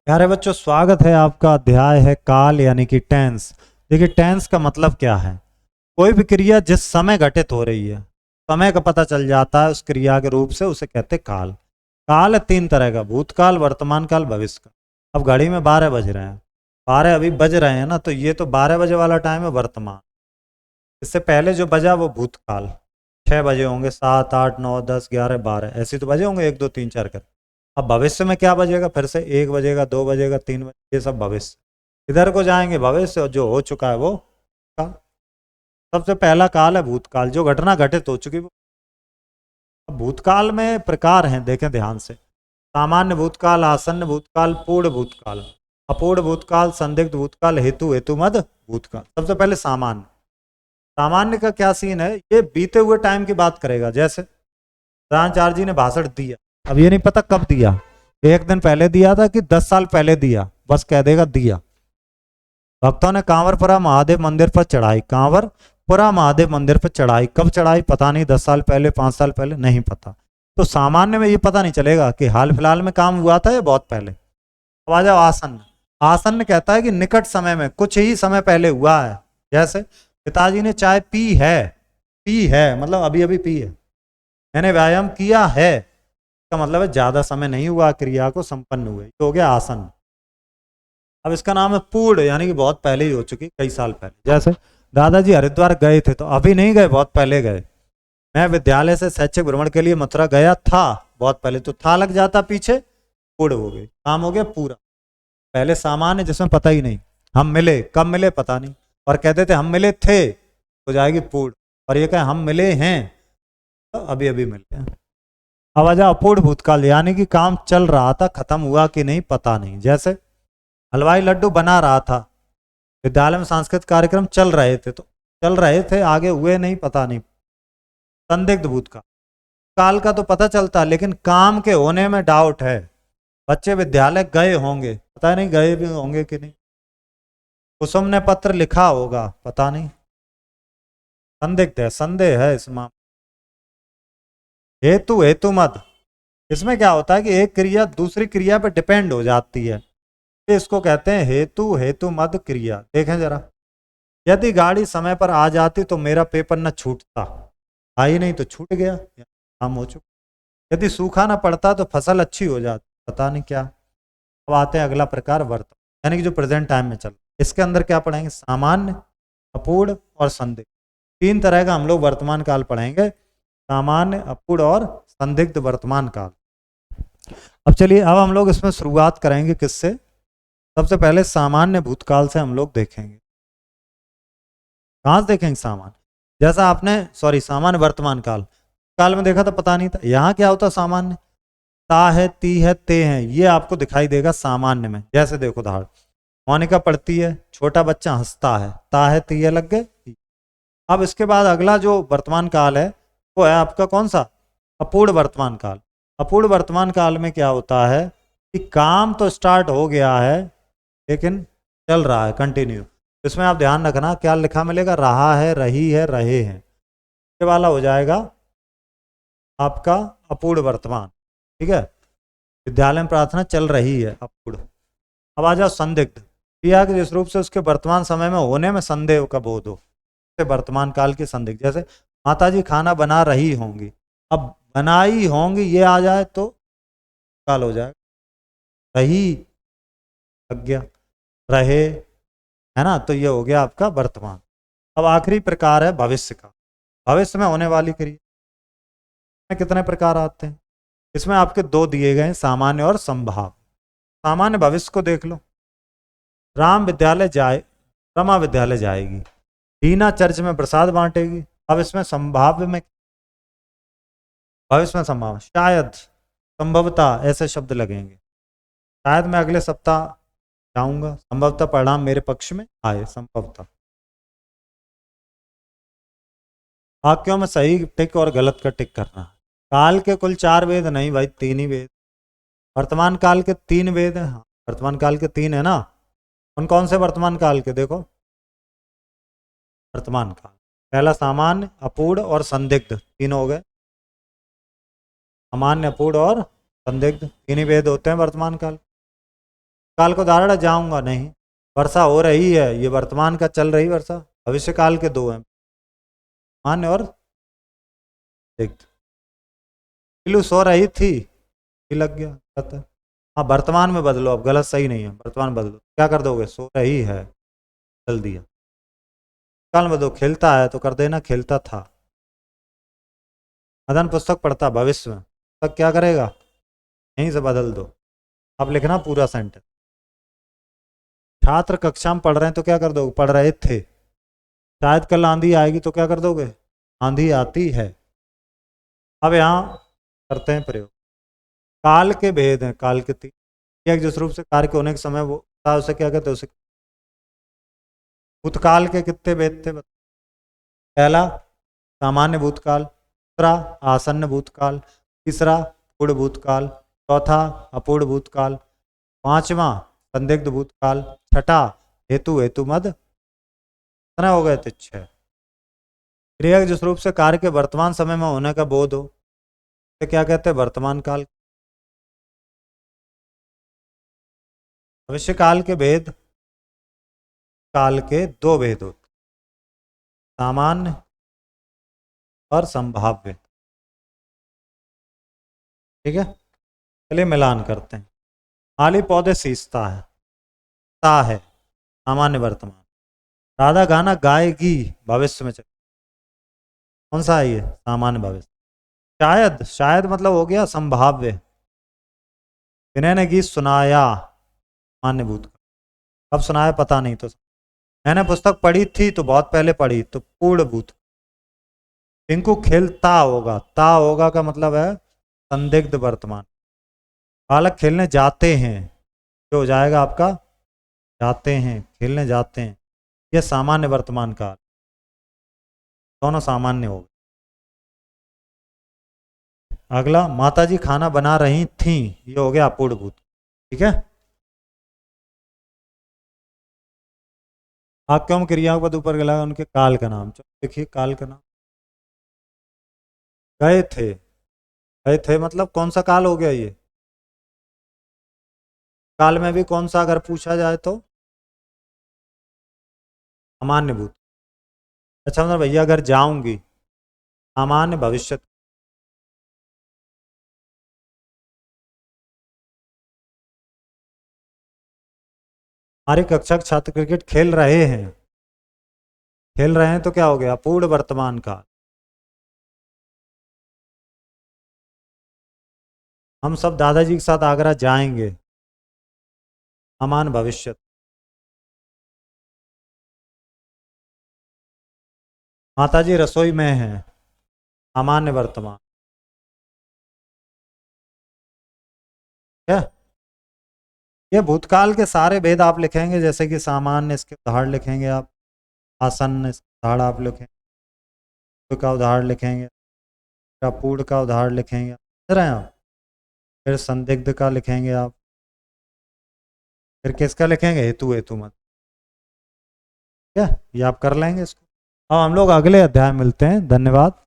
प्यारे बच्चों, स्वागत है आपका। अध्याय है काल यानी कि टेंस। देखिए, टेंस का मतलब क्या है? कोई भी क्रिया जिस समय घटित हो रही है, समय का पता चल जाता है उस क्रिया के रूप से, उसे कहते हैं काल। काल है तीन तरह का: भूतकाल, वर्तमान काल, भविष्य काल। अब घड़ी में 12 बज रहे हैं, 12 अभी बज रहे हैं ना, तो ये तो 12 बजे वाला टाइम है वर्तमान। इससे पहले जो बजा वो भूतकाल। 6 बजे होंगे, 7, 8, 9, 10, 11, 12 ऐसे तो बजे होंगे, 1, 2, 3, 4 कर। अब भविष्य में क्या बजेगा? फिर से 1 बजेगा, 2 बजेगा, 3 बजेगा, ये सब भविष्य। इधर को जाएंगे भविष्य, और जो हो चुका है वो काल। सबसे पहला काल है भूतकाल, जो घटना घटित हो चुकी वो। अब भूतकाल में प्रकार हैं, देखें ध्यान से: सामान्य भूतकाल, आसन्न भूतकाल, पूर्ण भूतकाल, अपूर्ण भूतकाल, संदिग्ध भूतकाल, हेतु हेतुमद भूतकाल। सबसे पहले सामान्य। सामान्य का क्या सीन है? ये बीते हुए टाइम की बात करेगा। जैसे प्रधानाचार्य जी ने भाषण दिया, अब ये नहीं पता कब दिया, 1 दिन पहले दिया था कि 10 साल पहले दिया, बस कह देगा दिया। भक्तों ने कांवरपुरा महादेव मंदिर पर चढ़ाई, कांवरपुरा महादेव मंदिर पर चढ़ाई, कब चढ़ाई पता नहीं, 10 साल पहले, 5 साल पहले, नहीं पता। तो सामान्य में ये पता नहीं चलेगा कि हाल फिलहाल में काम हुआ था या बहुत पहले। अब आ जाओ आसन्न। आसन्न कहता है कि निकट समय में, कुछ ही समय पहले हुआ है। जैसे पिताजी ने चाय पी है मतलब अभी अभी पी है। मैंने व्यायाम किया है, इसका मतलब है ज्यादा समय नहीं हुआ क्रिया को संपन्न हुए, तो हो गया आसन्न। अब इसका नाम है पूर्ण, यानी कि बहुत पहले ही हो चुकी, कई साल पहले। जैसे दादाजी हरिद्वार गए थे, तो अभी नहीं गए, बहुत पहले गए। मैं विद्यालय से शैक्षिक भ्रमण के लिए मथुरा गया था, बहुत पहले। तो था लग जाता पीछे, पूर्ण हो गई, काम हो गया पूरा। पहले सामान्य जिसमें पता ही नहीं। हम मिले, कब मिले पता नहीं, और कहते थे हम मिले थे, हो जाएगी पूर्ण। और ये कहे हम मिले हैं, तो अभी अभी मिले हैं। अब आ जाओ अपूर्ण भूतकाल, यानी कि काम चल रहा था, खत्म हुआ कि नहीं पता नहीं। जैसे हलवाई लड्डू बना रहा था, विद्यालय में सांस्कृतिक कार्यक्रम चल रहे थे, तो चल रहे थे, आगे हुए नहीं पता नहीं। संदिग्ध भूतकाल, काल का तो पता चलता, लेकिन काम के होने में डाउट है। बच्चे विद्यालय गए होंगे, पता नहीं गए भी होंगे कि नहीं। कुसुम ने पत्र लिखा होगा, पता नहीं, संदिग्ध है, संदेह है इस मामले। हेतु हेतु मद, इसमें क्या होता है कि एक क्रिया दूसरी क्रिया पर डिपेंड हो जाती है, इसको कहते हैं हेतु हेतु मद क्रिया। देखें जरा, यदि गाड़ी समय पर आ जाती तो मेरा पेपर न छूटता, आई नहीं तो छूट गया, काम हो चुका। यदि सूखा ना पड़ता तो फसल अच्छी हो जाती, पता नहीं क्या। अब आते हैं अगला प्रकार, वर्तमान, यानी कि जो प्रेजेंट टाइम में चल। इसके अंदर क्या पढ़ेंगे? सामान्य, अपूर्ण और संदिग्ध। 3 तरह का हम लोग वर्तमान काल पढ़ेंगे: सामान्य, अपूर्ण और संदिग्ध वर्तमान काल। अब चलिए, अब हम लोग इसमें शुरुआत करेंगे किससे? सबसे पहले सामान्य भूतकाल से हम लोग देखेंगे। कहां से देखेंगे? सामान्य, जैसा आपने सामान्य वर्तमान काल काल में देखा था, पता नहीं था। यहाँ क्या होता? सामान्य, ता है, ती है, ते है, ये आपको दिखाई देगा सामान्य में। जैसे देखो उदाहरण, मोनिका पढ़ती है, छोटा बच्चा हंसता है, ता है, ती है, लग गए। अब इसके बाद अगला जो वर्तमान काल है वो है आपका कौन सा? अपूर्ण वर्तमान काल। अपूर्ण वर्तमान काल में क्या होता है कि काम तो स्टार्ट हो गया है, लेकिन चल रहा है कंटिन्यू। इसमें आप ध्यान रखना, क्या लिखा मिलेगा? रहा है, रही है, रहे हैं, ये वाला हो जाएगा आपका अपूर्ण वर्तमान। ठीक है, विद्यालय में प्रार्थना चल रही है, अपूर्ण। अब आ जाओ संदिग्ध, क्रिया के जिस रूप से उसके वर्तमान समय में होने में संदेह का बोध हो, वर्तमान काल के संदिग्ध। जैसे माता जी खाना बना रही होंगी, अब बनाई होंगी ये आ जाए तो काल हो जाएगा। रही लग गया, रहे, है ना, तो ये हो गया आपका वर्तमान। अब आखिरी प्रकार है भविष्य का, भविष्य में होने वाली क्रिया। कितने प्रकार आते हैं? इसमें आपके 2 दिए गए हैं, सामान्य और संभाव्य। सामान्य भविष्य को देख लो, राम विद्यालय जाए, रमा विद्यालय जाएगी, दीना चर्च में प्रसाद बांटेगी। अब इसमें संभाव्य में, भविष्य में संभावना, शायद, संभवतः, ऐसे शब्द लगेंगे। शायद मैं अगले सप्ताह जाऊंगा, संभवतः परिणाम मेरे पक्ष में आए, संभवतः। वाक्यों में सही टिक और गलत का टिक करना। काल के कुल 4 वेद नहीं भाई, 3 ही वेद। वर्तमान काल के 3 वेद हैं। हाँ, वर्तमान काल के 3 है ना। उन कौन से वर्तमान काल के? देखो, वर्तमान काल पहला सामान्य, अपूर्ण और संदिग्ध, 3 हो गए। सामान्य, अपूर्ण और संदिग्ध, 3 ही वेद होते हैं वर्तमान काल। काल को उदाहरण जाऊंगा नहीं। वर्षा हो रही है, ये वर्तमान का चल रही वर्षा। भविष्य काल के दो हैं, मान्य और एक। पिलू सो रही थी, ये लग गया कहता है। हाँ वर्तमान में बदलो, अब गलत सही नहीं है, वर्तमान बदलो। क्या कर दोगे, सो रही है, बदल दिया। काल में बदलो, खेलता है तो कर देना खेलता था। मदन पुस्तक पढ़ता, भविष्य में, तब क्या करेगा, यहीं से बदल दो। अब लिखना पूरा सेंटेंस। छात्र कक्षा में पढ़ रहे हैं तो क्या कर दोगे, पढ़ रहे थे। शायद कल आंधी आएगी तो क्या कर दोगे, आंधी आती है। अब यहाँ करते हैं प्रयोग। काल के भेद हैं, काल के तीन। एक जिस रूप से कार्य के होने के समय वो था, उसे क्या कहते हैं, उसे। भूतकाल के कितने भेद थे, पहला सामान्य भूतकाल, दूसरा आसन्न भूतकाल, तीसरा पूर्ण भूतकाल, चौथा अपूर्ण भूतकाल, पांचवा संदिग्ध भूतकाल, छठा हेतु हेतु मद। कितने हो गए थे, छह। क्रिया जिस रूप से कार्य के वर्तमान समय में होने का बोध हो, तो क्या कहते हैं, वर्तमान काल। भविष्य काल के भेद, काल के दो भेद होते, सामान्य और संभाव्य। ठीक है, चलिए मिलान करते हैं। माली पौधे सींचता है, ता है सामान्य वर्तमान। राधा गाना गाएगी, भविष्य में चल, कौन सा है ये, सामान्य भविष्य। शायद, शायद मतलब हो गया संभाव्य। विनय ने गीत सुनाया, मान्य भूतकाल। कब सुनाया पता नहीं, तो मैंने पुस्तक पढ़ी थी तो बहुत पहले पढ़ी, तो पूर्ण भूत। टिंकू खेलता होगा, ता होगा का मतलब है संदिग्ध वर्तमान। बालक खेलने जाते हैं, जो हो जाएगा आपका जाते हैं, खेलने जाते हैं, यह सामान्य वर्तमान काल। दोनों सामान्य हो गए। अगला, माताजी खाना बना रही थी, ये हो गया अपूर्ण भूत। ठीक है, आक्यम क्रियाओं पर ऊपर गला उनके काल का नाम। चलो देखिए काल का नाम। गए थे, गए थे मतलब कौन सा काल हो गया ये, काल में भी कौन सा अगर पूछा जाए तो सामान्य भूत। अच्छा मतलब भैया अगर जाऊंगी, सामान्य भविष्य। हमारी कक्षा के छात्र क्रिकेट खेल रहे हैं, खेल रहे हैं तो क्या हो गया, पूर्ण वर्तमान काल। हम सब दादाजी के साथ आगरा जाएंगे, सामान्य भविष्य। माताजी रसोई में हैं, सामान्य वर्तमान। क्या, ये भूतकाल के सारे भेद आप लिखेंगे, जैसे कि सामान्य इसके उदाहरण लिखेंगे आप, आसन्न इसके उदाहरण आप लिखेंगे, पूर्ण का उदाहरण लिखेंगे, अपूर्ण का उदाहरण लिखेंगे, समझ रहे हैं आप। फिर संदिग्ध का लिखेंगे आप, फिर किसका लिखेंगे, हेतु हेतु मत। क्या, ये आप कर लेंगे इसको। अब हम लोग अगले अध्याय में मिलते हैं, धन्यवाद।